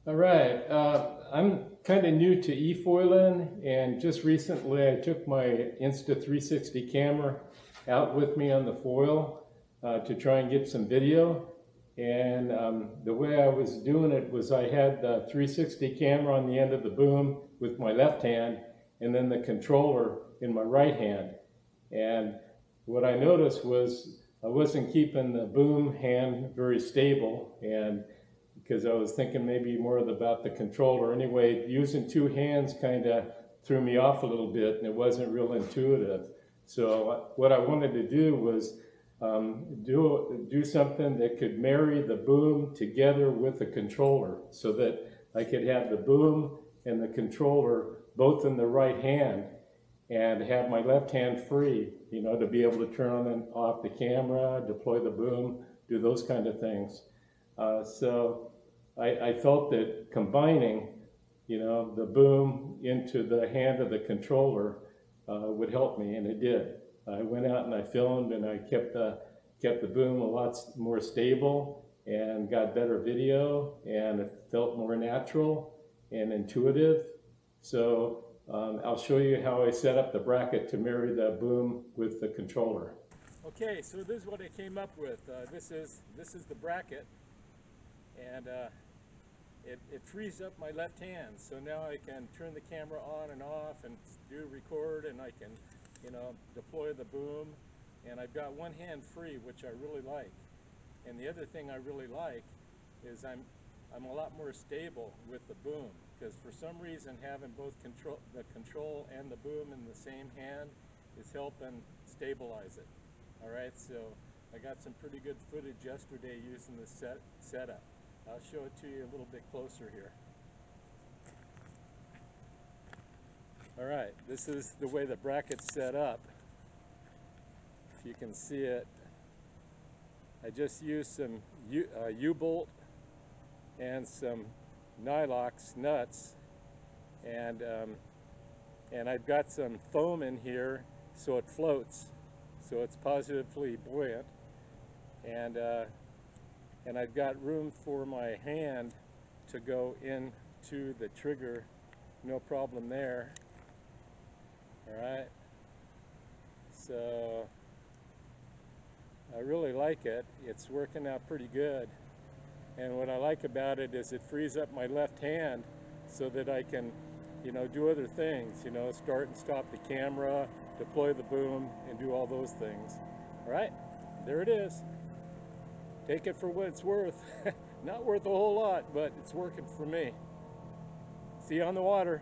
All right. I'm kind of new to eFoiling, and just recently I took my Insta360 camera out with me on the foil to try and get some video. And the way I was doing it was I had the 360 camera on the end of the boom with my left hand, and then the controller in my right hand. And what I noticed was I wasn't keeping the boom hand very stable, and because I was thinking maybe more about the controller. Anyway, using two hands kind of threw me off a little bit, and it wasn't real intuitive. So what I wanted to do was do something that could marry the boom together with the controller, so that I could have the boom and the controller both in the right hand, and have my left hand free, to be able to turn on and off the camera, deploy the boom, do those kind of things. So I felt that combining, the boom into the hand of the controller would help me, and it did. I went out and I filmed, and I kept the boom a lot more stable and got better video, and it felt more natural and intuitive. So I'll show you how I set up the bracket to marry the boom with the controller. Okay, so this is what I came up with. This is the bracket, and it frees up my left hand. So now I can turn the camera on and off and do record, and I can, deploy the boom. And I've got one hand free, which I really like. And the other thing I really like is I'm a lot more stable with the boom, because for some reason having both the control and the boom in the same hand is helping stabilize it. All right, so I got some pretty good footage yesterday using this setup. I'll show it to you a little bit closer here. All right, this is the way the bracket's set up. If you can see it, I just used some U-bolt and some Nylox nuts, and I've got some foam in here so it floats, so it's positively buoyant, and I've got room for my hand to go into the trigger, no problem there. All right, so I really like it. It's working out pretty good. And what I like about it is it frees up my left hand so that I can, do other things, start and stop the camera, deploy the boom, and do all those things. All right, there it is. Take it for what it's worth. Not worth a whole lot, but it's working for me. See you on the water.